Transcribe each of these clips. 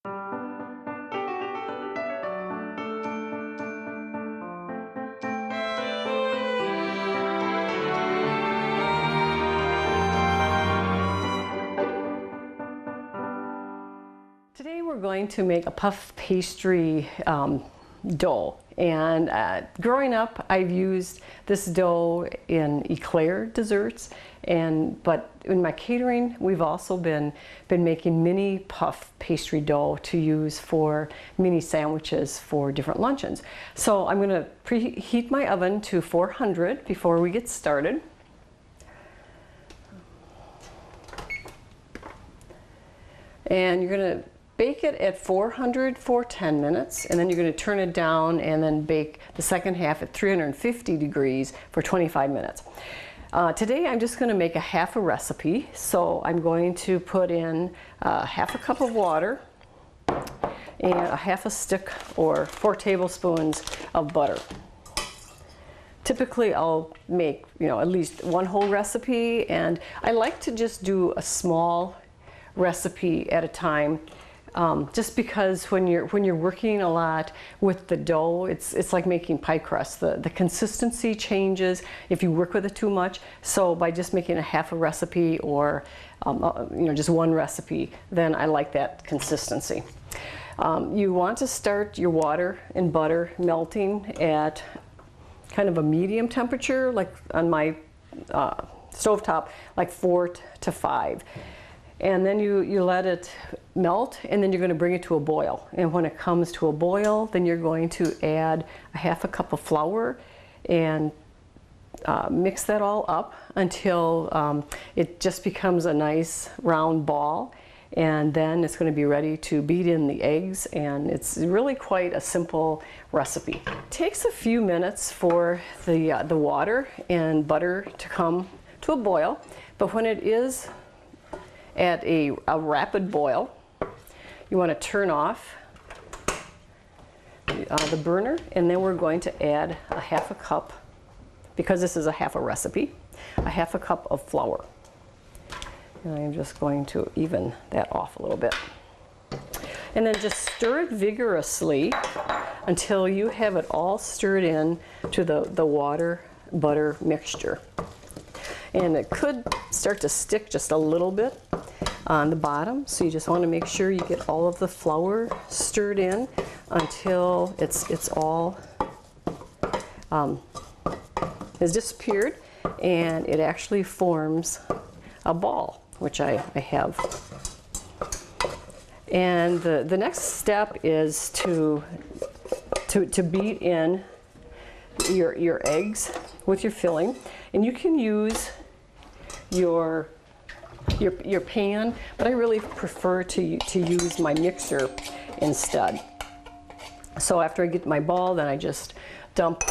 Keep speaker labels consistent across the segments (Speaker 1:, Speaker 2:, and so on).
Speaker 1: Today we're going to make a puff pastry dough, and growing up I've used this dough in eclair desserts, but in my catering we've also been making mini puff pastry dough to use for mini sandwiches for different luncheons. So I'm going to preheat my oven to 400 before we get started. And you're going to bake it at 400 for 10 minutes, and then you're going to turn it down and then bake the second half at 350 degrees for 25 minutes. Today I'm just going to make a half a recipe, so I'm going to put in half a cup of water and a half a stick or 4 tablespoons of butter. Typically I'll make, at least one whole recipe, and I like to just do a small recipe at a time. Just because when you're working a lot with the dough, it's like making pie crust. The consistency changes if you work with it too much. So by just making a half a recipe or just one recipe, then I like that consistency. You want to start your water and butter melting at kind of a medium temperature, like on my stovetop, like 4 to 5. And then you let it melt, and then you're going to bring it to a boil. And when it comes to a boil, then you're going to add a half a cup of flour and mix that all up until it just becomes a nice round ball. And then it's going to be ready to beat in the eggs, and it's really quite a simple recipe. It takes a few minutes for the water and butter to come to a boil, but when it is at a rapid boil, you want to turn off the burner, and then we're going to add a half a cup, because this is a half a recipe, a half a cup of flour. And I'm just going to even that off a little bit. And then just stir it vigorously until you have it all stirred in to the water butter mixture. And it could start to stick just a little bit on the bottom, so you just want to make sure you get all of the flour stirred in until it's all has disappeared, and it actually forms a ball, which I have. And the next step is to beat in your eggs with your filling, and you can use your pan, but I really prefer to use my mixer instead. So after I get my ball, then I just dump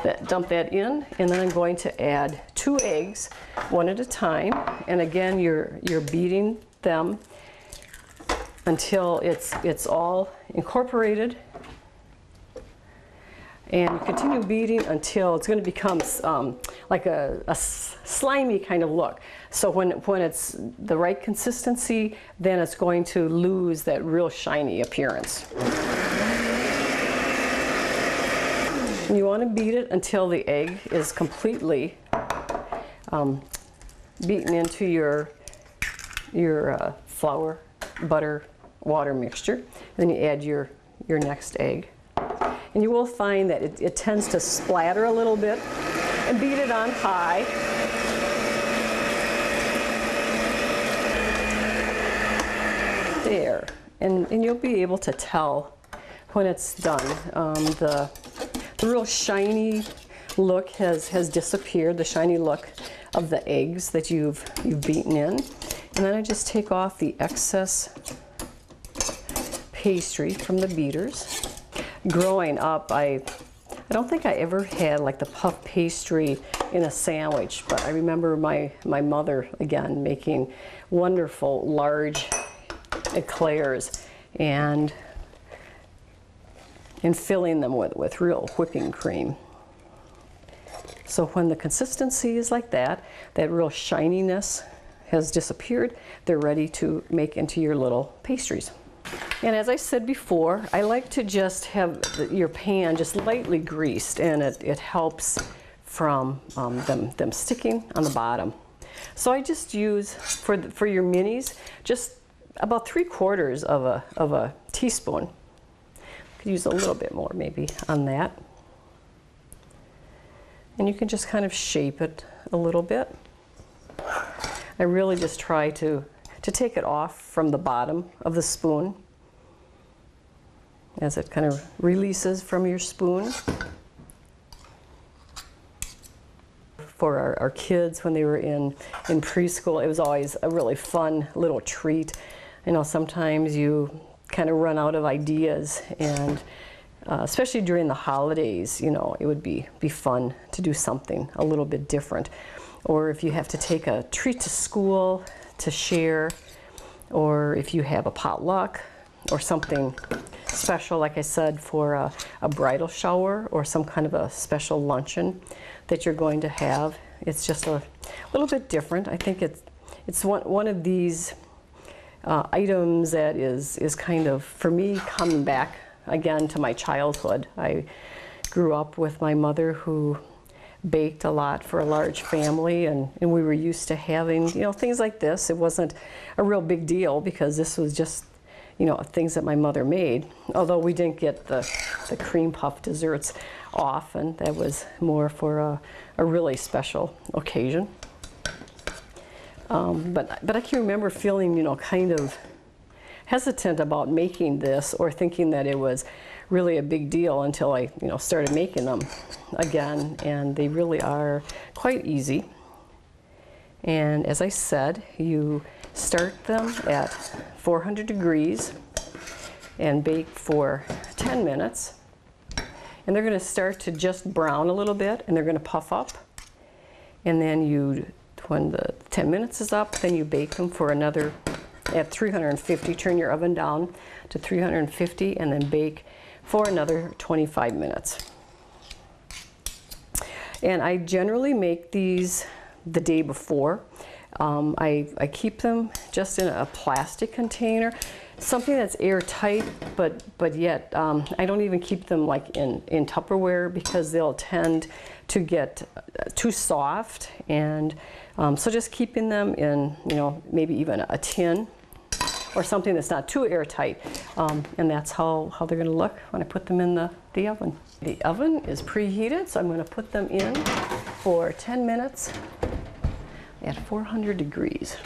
Speaker 1: that in, and then I'm going to add 2 eggs, one at a time. And again, you're beating them until it's all incorporated, and you continue beating until it's going to become like a slimy kind of look. So when it's the right consistency, then it's going to lose that real shiny appearance. And you want to beat it until the egg is completely beaten into your flour, butter, water mixture. And then you add your next egg. And you will find that it tends to splatter a little bit, and beat it on high. There, and you'll be able to tell when it's done. The real shiny look has disappeared, the shiny look of the eggs that you've beaten in. And then I just take off the excess pastry from the beaters. Growing up, I don't think I ever had like the puff pastry in a sandwich, but I remember my mother, again, making wonderful large eclairs and filling them with real whipping cream. So when the consistency is like that real shininess has disappeared, they're ready to make into your little pastries. And as I said before, I like to just have your pan just lightly greased, and it helps from them sticking on the bottom. So I just use, for your minis, just about 3/4 of a teaspoon. Could use a little bit more maybe on that. And you can just kind of shape it a little bit. I really just try to take it off from the bottom of the spoon as it kind of releases from your spoon. For our kids when they were in preschool, it was always a really fun little treat. I know sometimes you kind of run out of ideas, and especially during the holidays, you know, it would be fun to do something a little bit different. Or if you have to take a treat to school to share, or if you have a potluck or something special, like I said, for a bridal shower or some kind of a special luncheon that you're going to have. It's just a little bit different. I think it's one of these items that is kind of, for me, coming back again to my childhood. I grew up with my mother who baked a lot for a large family, and we were used to having, you know, things like this. It wasn't a real big deal because this was just, you know, things that my mother made. Although we didn't get the cream puff desserts often. That was more for a really special occasion. But I can remember feeling, you know, kind of hesitant about making this, or thinking that it was really a big deal, until I, you know, started making them again, and they really are quite easy. And as I said, you start them at 400 degrees and bake for 10 minutes. And they're going to start to just brown a little bit, and they're going to puff up. And then when the 10 minutes is up, then you bake them for another, at 350, turn your oven down to 350, and then bake for another 25 minutes. And I generally make these the day before. I keep them just in a plastic container, something that's airtight, but yet I don't even keep them like in Tupperware, because they'll tend to get too soft. And so just keeping them in, you know, maybe even a tin or something that's not too airtight. And that's how they're going to look when I put them in the oven. The oven is preheated, so I'm going to put them in for 10 minutes at 400 degrees.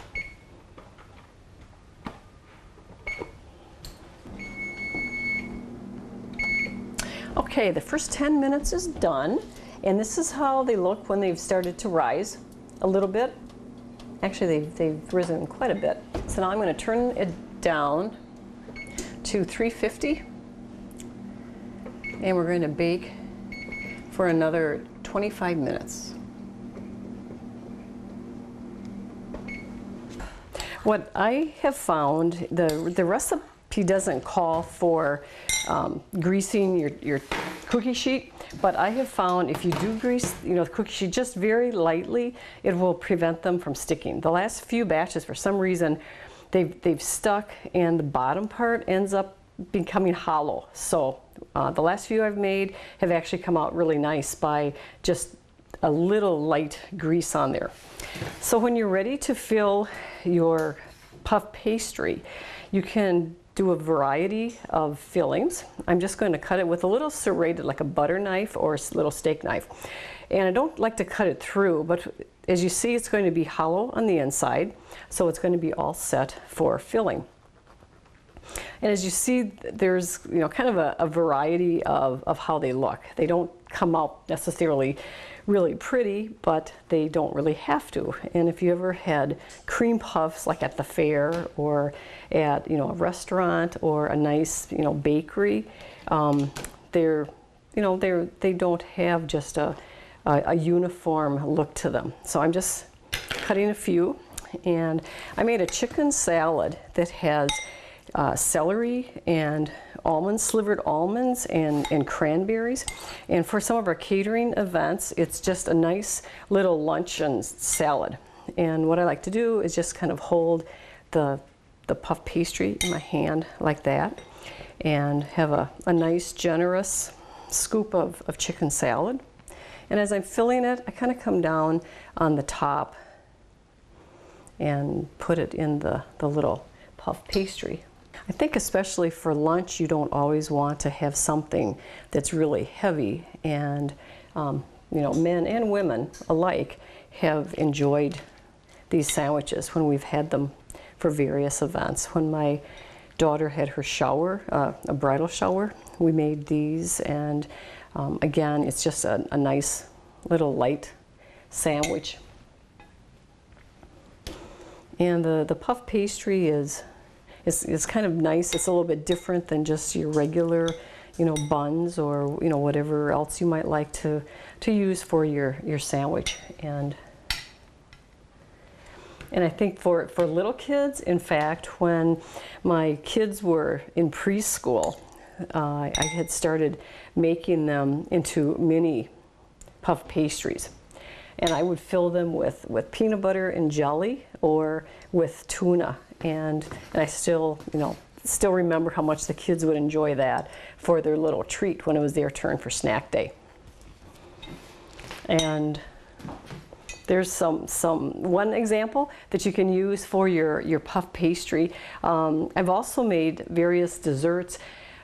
Speaker 1: Okay, the first 10 minutes is done, and this is how they look when they've started to rise a little bit. Actually, they've risen quite a bit. So now I'm going to turn it down to 350, and we're going to bake for another 25 minutes. What I have found, the recipe doesn't call for greasing your cookie sheet, but I have found if you do grease, you know, the cookie sheet just very lightly, it will prevent them from sticking. The last few batches, for some reason, they've stuck, and the bottom part ends up becoming hollow. So the last few I've made have actually come out really nice by just a little light grease on there. So when you're ready to fill your puff pastry, you can do a variety of fillings. I'm just going to cut it with a little serrated, like a butter knife or a little steak knife. And I don't like to cut it through, but as you see, it's going to be hollow on the inside, so it's going to be all set for filling. And as you see, there's, you know, kind of a variety of how they look. They don't come out necessarily really pretty, but they don't really have to. And if you ever had cream puffs, like at the fair or at, you know, a restaurant or a nice, you know, bakery, they don't have just a uniform look to them. So I'm just cutting a few, and I made a chicken salad that has celery and almonds, slivered almonds, and cranberries. And for some of our catering events, it's just a nice little luncheon salad. And what I like to do is just kind of hold the the puff pastry in my hand like that, and have a nice generous scoop of chicken salad. And as I'm filling it, I kind of come down on the top and put it in the little puff pastry. I think especially for lunch, you don't always want to have something that's really heavy, and you know, men and women alike have enjoyed these sandwiches when we've had them for various events. When my daughter had her shower, a bridal shower, we made these, and again, it's just a nice little light sandwich. And the puff pastry is kind of nice. It's a little bit different than just your regular, you know, buns or, you know, whatever else you might like to use for your sandwich. And I think for little kids, in fact, when my kids were in preschool, I had started making them into mini puff pastries. And I would fill them with peanut butter and jelly or with tuna. And I still, you know, still remember how much the kids would enjoy that for their little treat when it was their turn for snack day. And there's one example that you can use for your puff pastry. I've also made various desserts.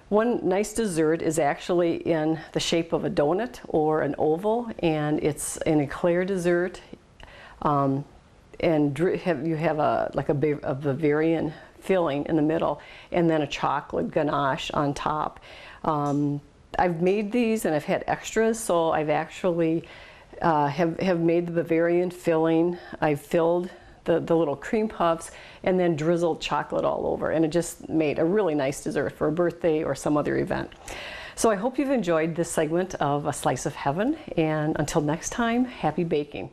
Speaker 1: One nice dessert is actually in the shape of a donut or an oval, and it's an eclair dessert. And you have a Bavarian filling in the middle, and then a chocolate ganache on top. I've made these and I've had extras, so I've actually have made the Bavarian filling. I've filled the little cream puffs and then drizzled chocolate all over, and it just made a really nice dessert for a birthday or some other event. So I hope you've enjoyed this segment of A Slice of Heaven, and until next time, happy baking.